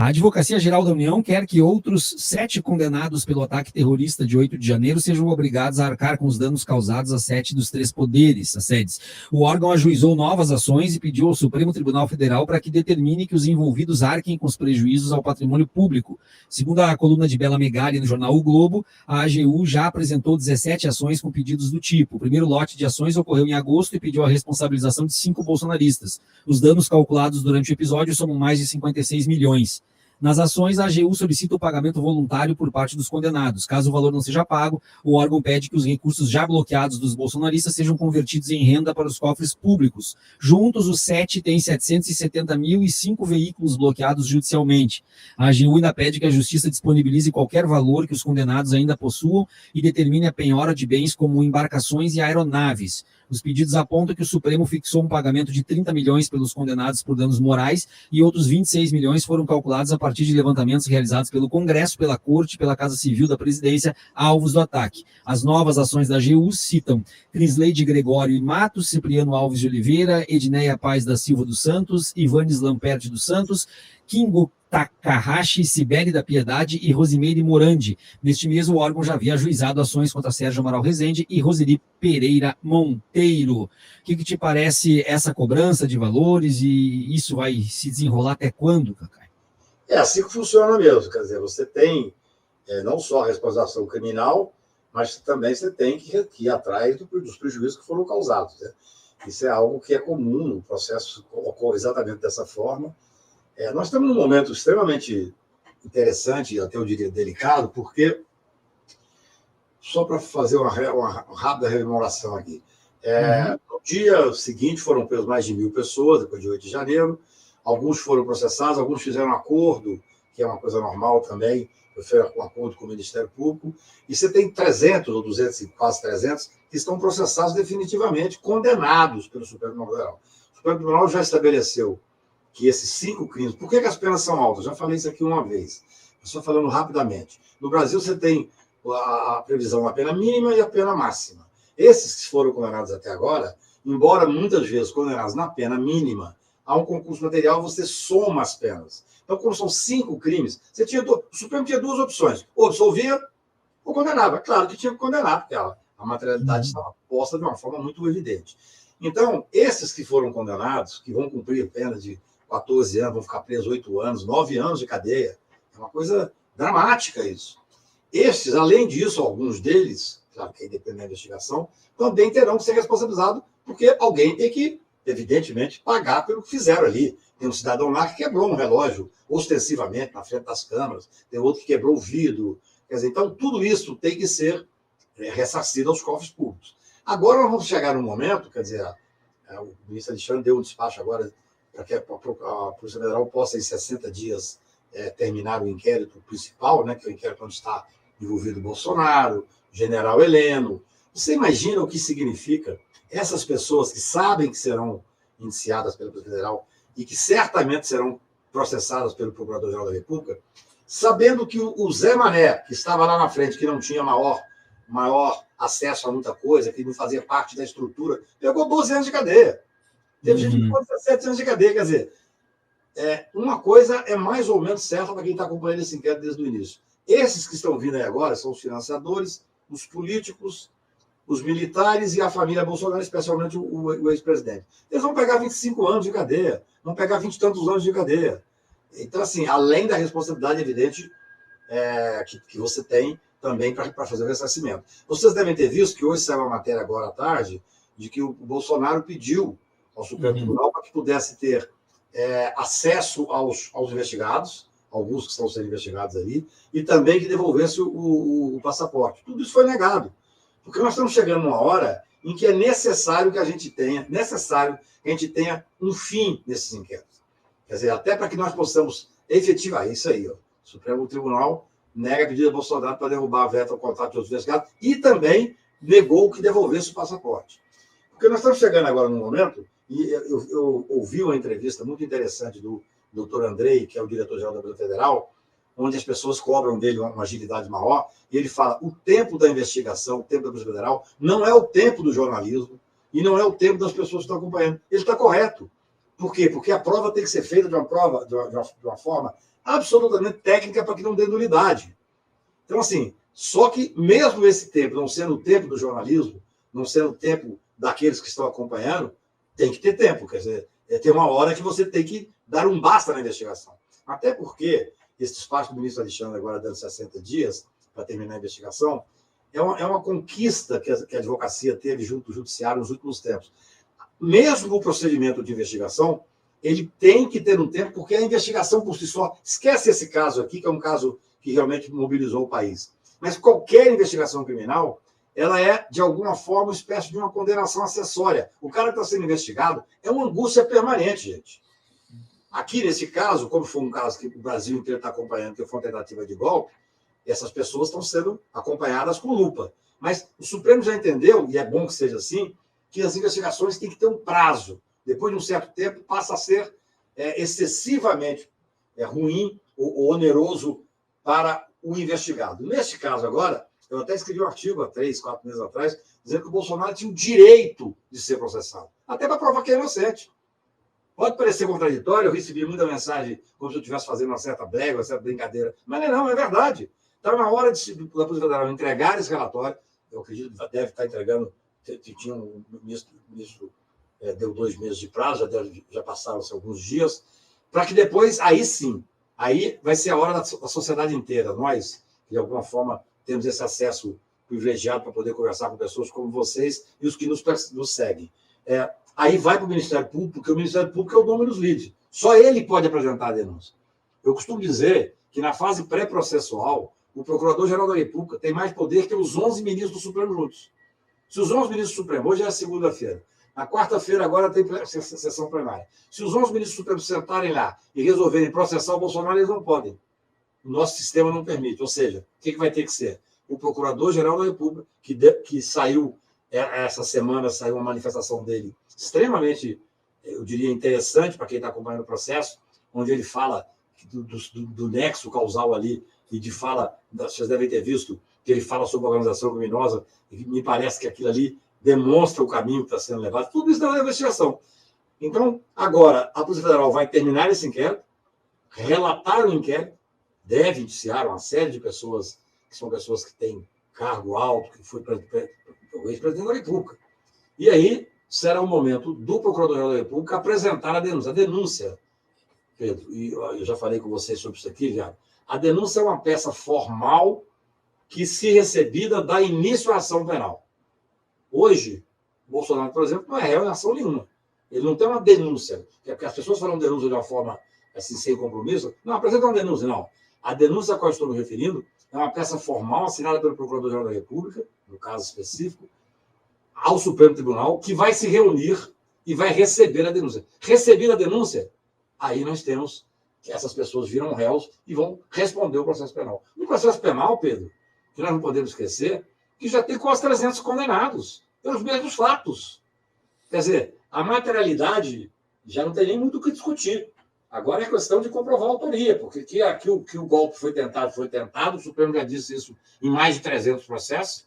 A Advocacia Geral da União quer que outros 7 condenados pelo ataque terrorista de 8 de janeiro sejam obrigados a arcar com os danos causados a 7 dos 3 poderes, as sedes. O órgão ajuizou novas ações e pediu ao Supremo Tribunal Federal para que determine que os envolvidos arquem com os prejuízos ao patrimônio público. Segundo a coluna de Bela Megali no jornal O Globo, a AGU já apresentou 17 ações com pedidos do tipo. O primeiro lote de ações ocorreu em agosto e pediu a responsabilização de 5 bolsonaristas. Os danos calculados durante o episódio somam mais de 56 milhões. Nas ações, a AGU solicita o pagamento voluntário por parte dos condenados. Caso o valor não seja pago, o órgão pede que os recursos já bloqueados dos bolsonaristas sejam convertidos em renda para os cofres públicos. Juntos, os 7 têm 770.005 veículos bloqueados judicialmente. A AGU ainda pede que a Justiça disponibilize qualquer valor que os condenados ainda possuam e determine a penhora de bens como embarcações e aeronaves. Os pedidos apontam que o Supremo fixou um pagamento de 30 milhões pelos condenados por danos morais e outros 26 milhões foram calculados a partir de levantamentos realizados pelo Congresso, pela Corte e pela Casa Civil da Presidência, alvos do ataque. As novas ações da AGU citam Crisleide Gregório e Matos, Cipriano Alves de Oliveira, Edneia Paz da Silva dos Santos, Ivanes Lamperte dos Santos, Kingo Takahashi, Cibele da Piedade e Rosimeire Morandi. Neste mês, o órgão já havia ajuizado ações contra Sérgio Amaral Rezende e Roseli Pereira Monteiro. O que te parece essa cobrança de valores e isso vai se desenrolar até quando, Cacai? É assim que funciona mesmo. Quer dizer, você tem não só a responsabilização criminal, mas também você tem que ir atrás dos prejuízos que foram causados, né? Isso é algo que é comum, o processo ocorre exatamente dessa forma. Nós estamos num momento extremamente interessante, e até eu diria delicado, porque, só para fazer uma rápida rememoração aqui, no dia seguinte foram presos mais de 1.000 pessoas, depois de 8 de janeiro, alguns foram processados, alguns fizeram um acordo, que é uma coisa normal também, fizeram um acordo com o Ministério Público, e você tem 300 ou 200, quase 300, que estão processados definitivamente, condenados pelo Supremo Tribunal Federal. O Supremo Tribunal já estabeleceu que esses 5 crimes... Por que as penas são altas? Já falei isso aqui uma vez. Estou falando rapidamente. No Brasil, você tem a previsão da pena mínima e a pena máxima. Esses que foram condenados até agora, embora muitas vezes condenados na pena mínima, há um concurso material, você soma as penas. Então, como são 5 crimes, o Supremo tinha 2 opções. Ou absolvia ou condenava. Claro que tinha que condenar, porque a materialidade estava posta de uma forma muito evidente. Então, esses que foram condenados, que vão cumprir a pena de 14 anos, vão ficar presos 8 anos, 9 anos de cadeia. É uma coisa dramática isso. Estes, além disso, alguns deles, claro que aí depende da investigação, também terão que ser responsabilizados, porque alguém tem que, evidentemente, pagar pelo que fizeram ali. Tem um cidadão lá que quebrou um relógio ostensivamente na frente das câmeras, tem outro que quebrou o vidro. Quer dizer, então, tudo isso tem que ser ressarcido aos cofres públicos. Agora nós vamos chegar num momento, quer dizer, o ministro Alexandre deu um despacho agora para que a Polícia Federal possa, em 60 dias, terminar o inquérito principal, né, que é o inquérito onde está envolvido o Bolsonaro, o general Heleno. Você imagina o que significa essas pessoas que sabem que serão indiciadas pela Polícia Federal e que certamente serão processadas pelo Procurador-Geral da República, sabendo que o Zé Mané, que estava lá na frente, que não tinha maior acesso a muita coisa, que não fazia parte da estrutura, pegou 12 anos de cadeia. Teve gente que ficou 17 anos de cadeia. Quer dizer, uma coisa é mais ou menos certa para quem está acompanhando esse inquérito desde o início. Esses que estão vindo aí agora são os financiadores, os políticos, os militares e a família Bolsonaro, especialmente o ex-presidente. Eles vão pegar 25 anos de cadeia, vão pegar 20 e tantos anos de cadeia. Então, assim, além da responsabilidade evidente que você tem também para fazer o ressarcimento. Vocês devem ter visto que hoje saiu uma matéria agora à tarde de que o Bolsonaro pediu ao Supremo Tribunal para que pudesse ter acesso aos investigados, alguns que estão sendo investigados ali, e também que devolvesse o passaporte. Tudo isso foi negado, porque nós estamos chegando numa hora em que é necessário que a gente tenha um fim nesses inquéritos. Quer dizer, até para que nós possamos efetivar isso aí. Ó. O Supremo Tribunal nega a pedida do Bolsonaro para derrubar a veto ao contato de outros investigados e também negou que devolvesse o passaporte. Porque nós estamos chegando agora num momento, e eu ouvi uma entrevista muito interessante do Dr. Andrei, que é o diretor-geral da Polícia Federal, onde as pessoas cobram dele uma agilidade maior, e ele fala, o tempo da investigação, o tempo da Polícia Federal, não é o tempo do jornalismo e não é o tempo das pessoas que estão acompanhando. Ele está correto. Por quê? Porque a prova tem que ser feita de uma forma absolutamente técnica para que não dê nulidade. Então, assim, só que mesmo esse tempo, não sendo o tempo do jornalismo, não sendo o tempo daqueles que estão acompanhando, tem que ter tempo. Quer dizer, tem uma hora que você tem que dar um basta na investigação. Até porque esse despacho do ministro Alexandre, agora dando 60 dias para terminar a investigação, é uma conquista que a advocacia teve junto do judiciário nos últimos tempos. Mesmo o procedimento de investigação, ele tem que ter um tempo, porque a investigação por si só, esquece esse caso aqui, que é um caso que realmente mobilizou o país. Mas qualquer investigação criminal, ela é, de alguma forma, uma espécie de uma condenação acessória. O cara que está sendo investigado é uma angústia permanente, gente. Aqui, nesse caso, como foi um caso que o Brasil inteiro está acompanhando, que foi uma tentativa de golpe, essas pessoas estão sendo acompanhadas com lupa. Mas o Supremo já entendeu, e é bom que seja assim, que as investigações têm que ter um prazo. Depois de um certo tempo, passa a ser excessivamente ruim ou oneroso para o investigado. Neste caso agora, eu até escrevi um artigo há 3, 4 meses atrás, dizendo que o Bolsonaro tinha o direito de ser processado, até para provar que é inocente. Pode parecer contraditório, eu recebi muita mensagem como se eu estivesse fazendo uma certa brega, uma certa brincadeira, mas não, é verdade. Está na hora da Polícia Federal entregar esse relatório, eu acredito que deve estar entregando, tinha um ministro deu 2 meses de prazo, já passaram-se alguns dias, para que depois, aí sim, aí vai ser a hora da sociedade inteira, nós, que de alguma forma temos esse acesso privilegiado para poder conversar com pessoas como vocês e os que nos seguem. Aí vai para o Ministério Público, porque o Ministério Público é o dominus litis. Só ele pode apresentar a denúncia. Eu costumo dizer que na fase pré-processual, o Procurador-Geral da República tem mais poder que os 11 ministros do Supremo juntos. Se os 11 ministros do Supremo, hoje é a segunda-feira, na quarta-feira agora tem sessão plenária. Se os 11 ministros do Supremo sentarem lá e resolverem processar o Bolsonaro, eles não podem. O nosso sistema não permite. Ou seja, o que vai ter que ser? O Procurador-Geral da República, que saiu, essa semana saiu uma manifestação dele extremamente, eu diria, interessante para quem está acompanhando o processo, onde ele fala do nexo causal ali, e vocês devem ter visto, que ele fala sobre a organização criminosa, e me parece que aquilo ali demonstra o caminho que está sendo levado. Tudo isso na investigação. Então, agora, a Polícia Federal vai terminar esse inquérito, relatar o inquérito, deve indiciar uma série de pessoas, que são pessoas que têm cargo alto, que foi o ex-presidente da República. E aí será o momento do Procurador-Geral da República apresentar a denúncia. A denúncia, Pedro, e eu já falei com vocês sobre isso aqui, Viado, a denúncia é uma peça formal que, se recebida, dá início à ação penal. Hoje, o Bolsonaro, por exemplo, não é réu em ação nenhuma. Ele não tem uma denúncia. Porque as pessoas falam denúncia de uma forma assim, sem compromisso. Não, apresenta uma denúncia, não. A denúncia a qual estou me referindo é uma peça formal assinada pelo Procurador-Geral da República, no caso específico, ao Supremo Tribunal, que vai se reunir e vai receber a denúncia. Recebida a denúncia, aí nós temos que essas pessoas viram réus e vão responder o processo penal. No processo penal, Pedro, que nós não podemos esquecer, que já tem quase 300 condenados pelos mesmos fatos. Quer dizer, a materialidade já não tem nem muito o que discutir. Agora é questão de comprovar a autoria, porque que o golpe foi tentado, o Supremo já disse isso em mais de 300 processos.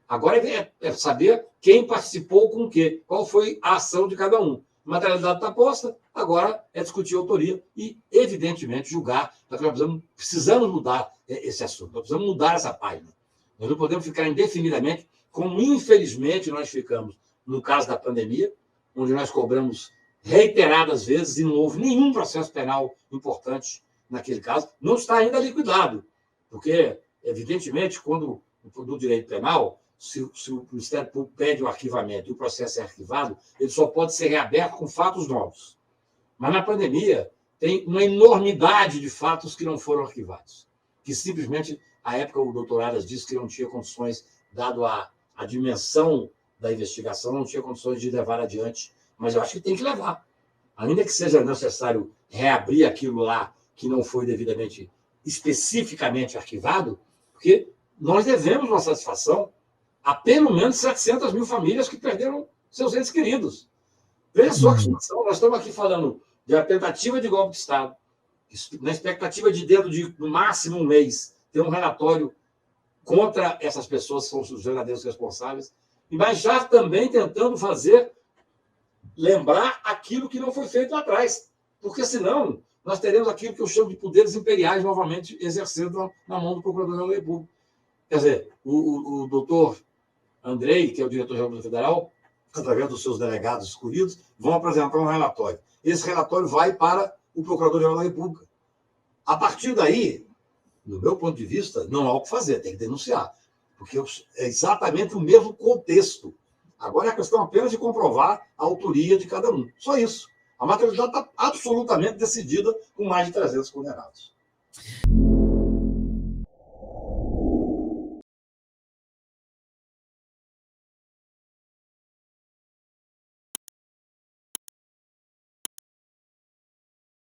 Agora é saber quem participou com o quê, qual foi a ação de cada um. A materialidade está posta, agora é discutir a autoria e, evidentemente, julgar. Nós precisamos mudar esse assunto, nós precisamos mudar essa página. Nós não podemos ficar indefinidamente, como infelizmente nós ficamos no caso da pandemia, onde nós cobramos reiteradas vezes e não houve nenhum processo penal importante naquele caso. Não está ainda liquidado, porque, evidentemente, quando no direito penal, se o Ministério Público pede o arquivamento e o processo é arquivado, ele só pode ser reaberto com fatos novos. Mas na pandemia tem uma enormidade de fatos que não foram arquivados, que simplesmente, à época, o doutor Aras disse que não tinha condições, dado a dimensão da investigação, não tinha condições de levar adiante, mas eu acho que tem que levar. Ainda que seja necessário reabrir aquilo lá que não foi devidamente, especificamente arquivado, porque nós devemos uma satisfação a pelo menos 700 mil famílias que perderam seus entes queridos. Veja só que situação, nós estamos aqui falando de uma tentativa de golpe de Estado, na expectativa de dentro de, no máximo, um mês, ter um relatório contra essas pessoas que são os verdadeiros responsáveis, mas já também tentando lembrar aquilo que não foi feito lá atrás. Porque, senão, nós teremos aquilo que eu chamo de poderes imperiais novamente exercendo na mão do Procurador-Geral da República. Quer dizer, o doutor Andrei, que é o diretor-geral da Federal, através dos seus delegados escolhidos, vão apresentar um relatório. Esse relatório vai para o Procurador-Geral da República. A partir daí, do meu ponto de vista, não há o que fazer, tem que denunciar, porque é exatamente o mesmo contexto. Agora é a questão apenas de comprovar a autoria de cada um. Só isso. A materialidade está absolutamente decidida com mais de 300 condenados.